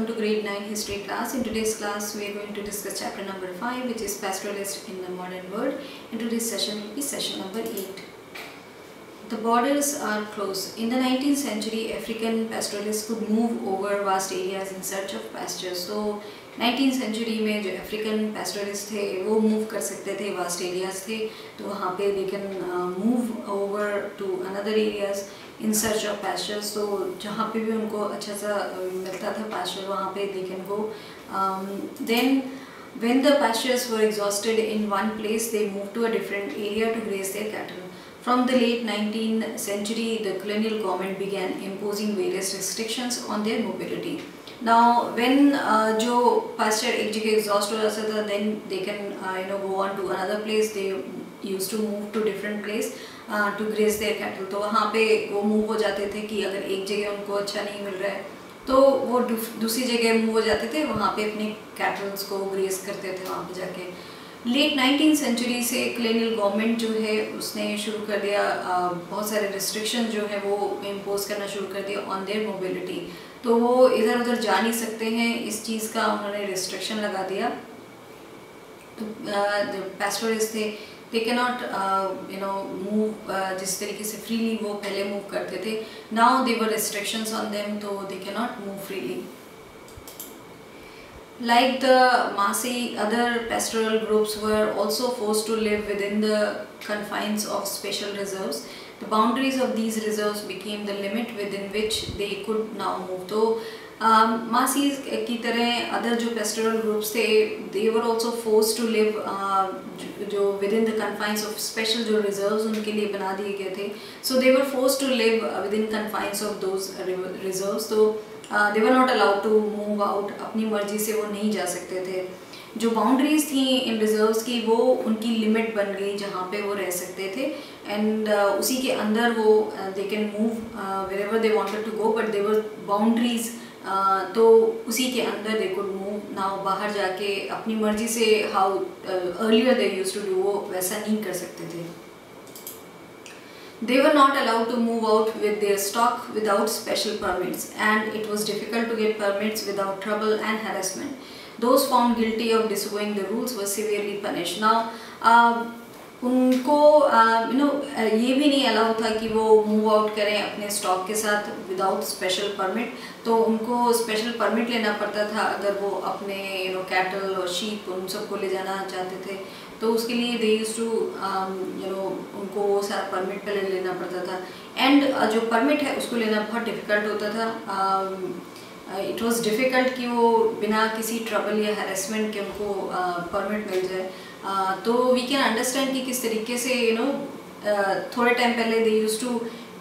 to grade 9 history class. In today's class we are going to discuss chapter number 5, which is Pastoralists in the Modern World, and today's session will be session number 8. The borders are closed. In the 19th century, African pastoralists could move over vast areas in search of pastures. So 19th century में जो African pastoralists थे वो move कर सकते थे, vast areas थे, तो वहाँ पे they can move over to another areas in search of pastures. तो जहाँ पे भी उनको अच्छा सा मिलता था pasture, वहाँ पे they can go. Then when the pastures were exhausted in one place, they moved to a different area to graze their cattle. From the late 19th century, the colonial government began imposing various restrictions on their mobility. Now, when जो pasture एक जगह exhaust हो जाता था, then they can go on to another place. They used to move to different place to graze their cattle. तो वहाँ पे वो move हो जाते थे कि अगर एक जगह उनको अच्छा नहीं मिल रहा है, तो वो दूसरी जगह move हो जाते थे, वहाँ पे अपने cattle को graze करते थे वहाँ पे जाके. लेट 19th सेंचुरी से कॉलोनियल गवर्नमेंट जो है उसने शुरू कर दिया, बहुत सारे रिस्ट्रिक्शन जो है वो इम्पोज करना शुरू कर दिया ऑन देयर मोबिलिटी. तो वो इधर उधर जा नहीं सकते हैं, इस चीज़ का उन्होंने रिस्ट्रिक्शन लगा दिया. जो पैस्टोरिस्ट थे दे कैन नॉट मूव जिस तरीके से फ्रीली वो पहले मूव करते थे. Now they were restrictions on them, तो they can not move freely. Like the Masi, other pastoral groups were also forced to live within the confines of special reserves. The boundaries of these reserves became the limit within which they could now move. तो Masis की तरह other जो pastoral groups थे, they were also forced to live जो within the confines of special जो reserves उनके लिए बना दिए गए थे. So they were forced to live within confines of those reserves. तो they were not allowed to move out. अपनी मर्जी से वो नहीं जा सकते थे. जो बाउंड्रीज थी इन रिजर्व्स की वो उनकी लिमिट बन गई जहाँ पे वो रह सकते थे. एंड उसी के अंदर वो they can move wherever they wanted to go, but there were boundaries. तो उसी के अंदर दे could move. नाउ बाहर जाके अपनी मर्जी से how earlier they used to do वो वैसा नहीं कर सकते थे. They were not allowed to move out with their stock without special permits, and it was difficult to get permits without trouble and harassment. Those found guilty of disobeying the rules were severely punished. Now, उनको ये भी नहीं allow था कि वो move out करें अपने stock के साथ विदाउट स्पेशल परमिट. तो उनको स्पेशल परमिट लेना पड़ता था अगर वो अपने कैटल और शीप उन सबको ले जाना चाहते थे. तो उसके लिए दे यूज्ड टू उनको वो सारा परमिट पहले लेना पड़ता था. एंड जो परमिट है उसको लेना बहुत डिफ़िकल्ट होता था. इट वाज डिफ़िकल्ट कि वो बिना किसी ट्रबल या हैरेसमेंट के उनको परमिट मिल जाए. तो वी कैन अंडरस्टैंड कि किस तरीके से थोड़े टाइम पहले दे यूज्ड टू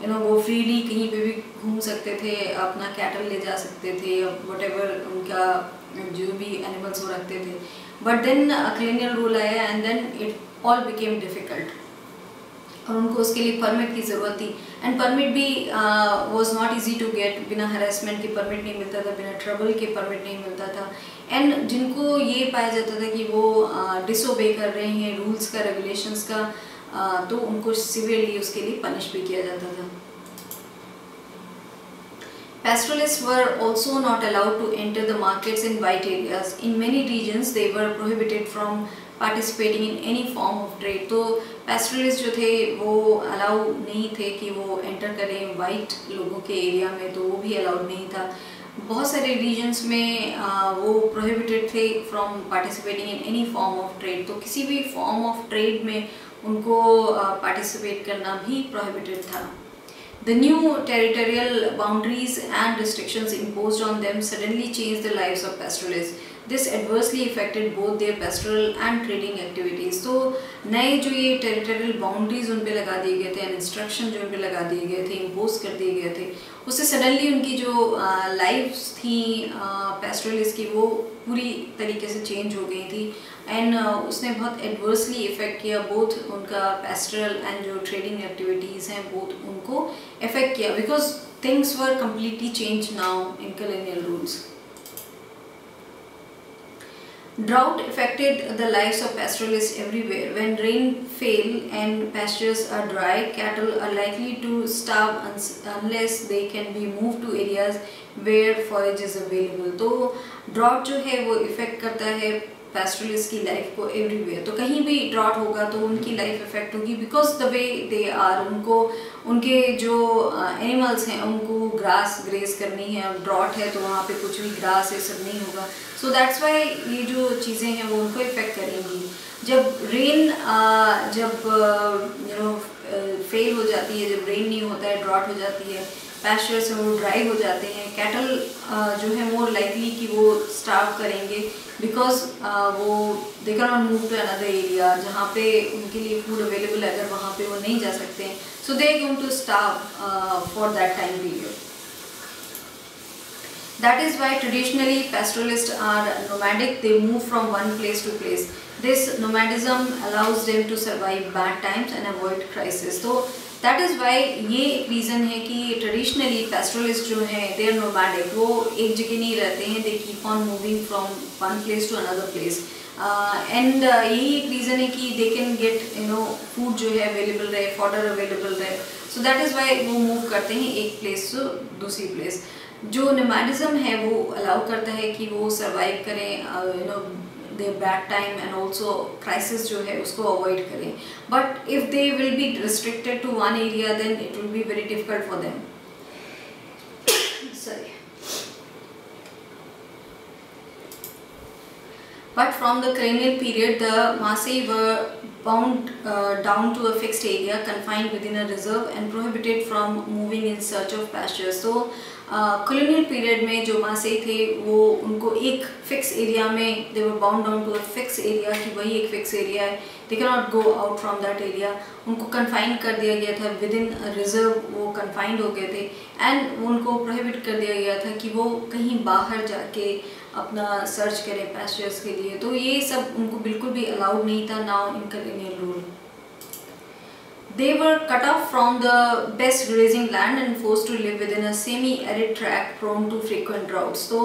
वो फ्रीली कहीं पे भी घूम सकते थे, अपना कैटल ले जा सकते थे, व्हाटएवर उनका जो भी एनिमल्स वो रखते थे. बट देन कॉलोनियल रूल आया and then it all became difficult और उनको उसके लिए परमिट की ज़रूरत थी. एंड परमिट भी was not easy to get. बिना हरासमेंट के परमिट नहीं मिलता था, बिना ट्रबल के परमिट नहीं मिलता था. एंड जिनको ये पाया जाता था कि वो डिसोबे कर रहे हैं रूल्स का, रेगुलेशंस का, तो उनको सिवियरली उसके लिए पनिश भी किया जाता था. Pastoralists were also not allowed to enter the markets in white areas. In many regions, they were prohibited from participating in any form of trade. तो pastoralists जो थे वो अलाउ नहीं थे कि वो एंटर करें वाइट लोगों के एरिया में, तो वो भी अलाउड नहीं था. बहुत सारे रीजन्स में वो प्रोहिबिटेड थे from participating in any form of trade. तो किसी भी फॉर्म ऑफ ट्रेड में उनको पार्टिसिपेट करना भी प्रोहिबिटेड था. The new territorial boundaries and restrictions imposed on them suddenly changed the lives of pastoralists. This adversely affected both their pastoral and trading activities. तो नए जो ये territorial boundaries उन पे लगा दिए गए थे, instruction जो उन पे लगा दिए गए थे, impose कर दिए गए थे, उससे suddenly उनकी जो lives थी pastoralists की वो पूरी तरीके से change हो गई थी. एंड उसने बहुत एडवर्सली इफ़ेक्ट किया बोथ उनका पेस्टरल एंड जो ट्रेडिंग एक्टिविटीज़ हैं बोथ उनको इफ़ेक्ट किया, because things were completely change now in colonial rules. Drought affected the lives of pastoralists everywhere. When rain fail and pastures are dry, cattle are likely to starve unless they can be moved to areas where forage is available. तो drought जो है वो effect करता है pastoralists की life को everywhere. तो कहीं भी ड्रॉट होगा तो उनकी लाइफ इफेक्ट होगी, because the way they are, उनको उनके जो एनिमल्स हैं उनको ग्रास ग्रेज करनी है. अब ड्रॉट है तो वहाँ पे कुछ भी ग्रास ये सब नहीं होगा. सो दैट्स वाई ये जो चीज़ें हैं वो उनको इफेक्ट करेंगी. जब रेन फेल हो जाती है, जब रेन नहीं होता है, ड्रॉट हो जाती है, पैस्चर्स वो ड्राई हो जाते हैं, कैटल जो है मोर लाइकली कि वो स्टार्व करेंगे, बिकॉज वो they can not move to another area जहाँ पे उनके लिए फूड अवेलेबल है. अगर वहाँ पे वो नहीं जा सकते हैं, so they are going to starve for that time period. That is why traditionally pastoralists are nomadic. They move from one place to place. This nomadism allows them to survive bad times and avoid crisis. So that is why ये एक reason है कि traditionally pastoralists जो हैं they are nomadic. वो एक जगह नहीं रहते हैं. They keep on moving from one place to another place. And यही एक reason है कि they can get food जो है available रहे, fodder available रहे. So that is why वो move करते हैं एक place से दूसरी place. जो नोमैडिज्म है वो अलाउ करता है कि वो सर्वाइव करें their bad time and also crisis जो है उसको अवॉइड करें. But if they will be restricted to one area, then it will be very difficult for them. Sorry. But from the colonial period, the Maasai were bound down to a fixed area, confined within a reserve and prohibited from moving in search of pastures. So colonial period में जो मासे थे वो उनको एक fix area में, they were bound down to a fix area कि वही एक फिक्स एरिया है, they can not go out from that area. उनको कन्फाइन कर दिया गया था विद इन रिजर्व, वो कन्फाइंड हो गए थे. एंड उनको प्रोहिबिट कर दिया गया था कि वो कहीं बाहर जाके अपना सर्च करें पैस्चर्स के लिए. तो ये सब उनको बिल्कुल भी अलाउड नहीं था now in colonial rule. They were cut off from the best grazing land and forced to live within a semi-arid tract prone to frequent droughts. तो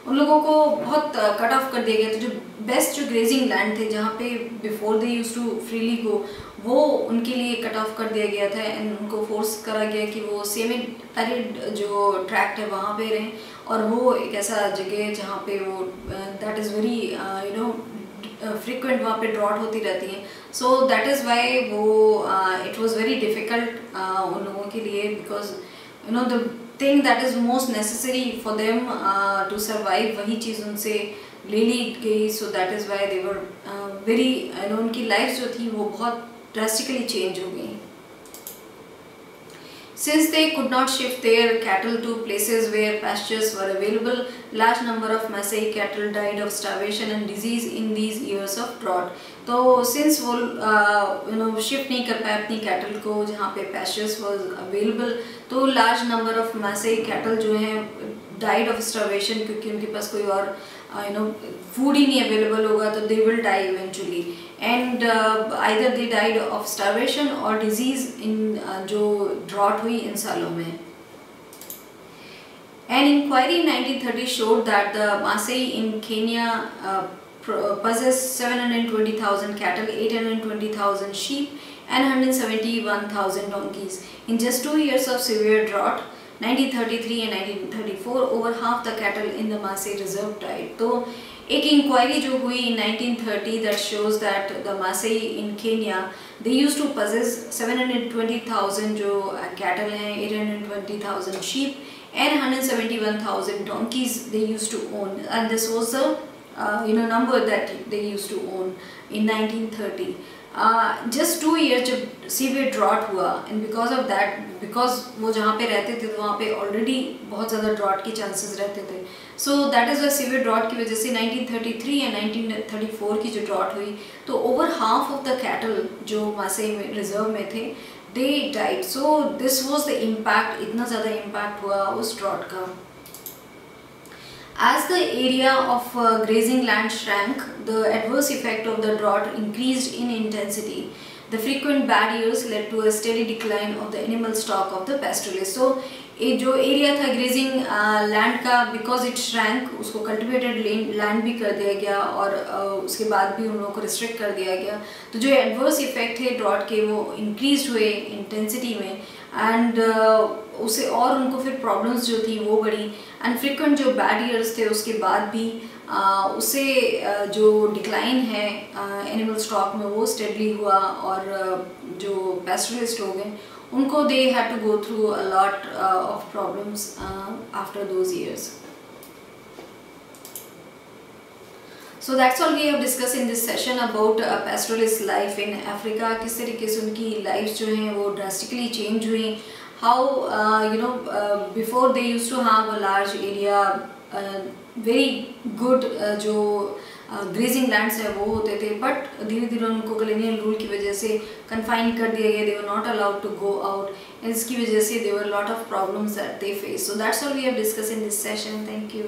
उन लोगों को बहुत कट ऑफ कर दिया गया था. जो बेस्ट जो ग्रेजिंग लैंड थे जहाँ पे before they use to freely go, वो उनके लिए कट ऑफ कर दिया गया था. एंड उनको फोर्स करा गया कि वो सेमी एरिड जो ट्रैक्ट है वहाँ पे रहें, और वो एक ऐसा जगह जहाँ पे वो दैट इज़ वेरी फ्रीक्वेंट वहाँ पे ड्रॉट होती रहती है. सो दैट इज़ वाई वो इट वॉज़ वेरी डिफ़िकल्ट उन लोगों के लिए, because the thing that is most necessary for them to survive, वही चीज़ उनसे ले ली गई. So that is why they were very उनकी लाइफ जो थी वो बहुत ड्रास्टिकली चेंज हो गई. Since they could not shift their cattle to places where pastures were available, large number of Maasai cattle died of starvation and disease in these years of drought. तो since वो shift नहीं कर पाए अपनी cattle को जहाँ पे pastures was available, तो large number of Maasai cattle जो हैं died of starvation, क्योंकि उनके पास कोई और food ही नहीं available होगा, तो they will die eventually. And either they died of starvation or disease in जो drought हुई इन सालों में. An inquiry in 1930 showed that the Maasai in Kenya possess 720,000 cattle, 820,000 sheep and 171,000 donkeys. In just 2 years of severe drought, 1933 and 1934, over half the cattle in the Maasai reserve died. तो एक inquiry जो हुई in 1930 that shows that the Maasai in Kenya they used to possess 720,000 जो cattle हैं, 820,000 sheep and 171,000 donkeys they used to own, and this was the number that they used to own in 1930. Just 2 years जब severe drought हुआ, and because of that, because वो जहाँ पे रहते थे तो वहाँ पे already बहुत ज़्यादा drought के chances रहते थे. So that is why severe drought की वजह से 1933 and 1934 की जो drought हुई, तो over half of the cattle जो मासे रिजर्व में थे they died. So this was the impact, इतना ज़्यादा impact हुआ उस drought का. As the area of grazing land shrank, the adverse effect of the drought increased in intensity. The frequent bad years led to a steady decline of the animal stock of the pastoralists. So जो area था grazing land का, because it shrank, उसको cultivated land भी कर दिया गया और उसके बाद भी उन लोगों को रिस्ट्रिक्ट कर दिया गया। तो जो एडवर्स इफेक्ट थे ड्रॉट के वो इंक्रीज हुए इंटेंसिटी में, एंड उसे और उनको फिर प्रॉब्लम्स जो थी वो बढ़ी, एंड फ्रिक्वेंट जो बैड ईयर्स थे उसके बाद भी उससे जो डिक्लाइन है एनिमल स्टॉक में वो स्टेडली हुआ, और जो पैस्टरलिस्ट लोग हैं उनको they had to go through a lot of problems after those years. So that's all we have discussed in this session about pastoralist life in Africa. किस तरीके से उनकी lives जो हैं वो drastically change हुई, how before they used to have a large area, very good जो grazing lands है वो होते थे, बट धीरे धीरे उनको कॉलोनियल रूल की वजह से कन्फाइन कर दिया गया, they were not allowed to go out, इसकी वजह से they were lot of problems that they face. So that's all we have discuss in this session. Thank you.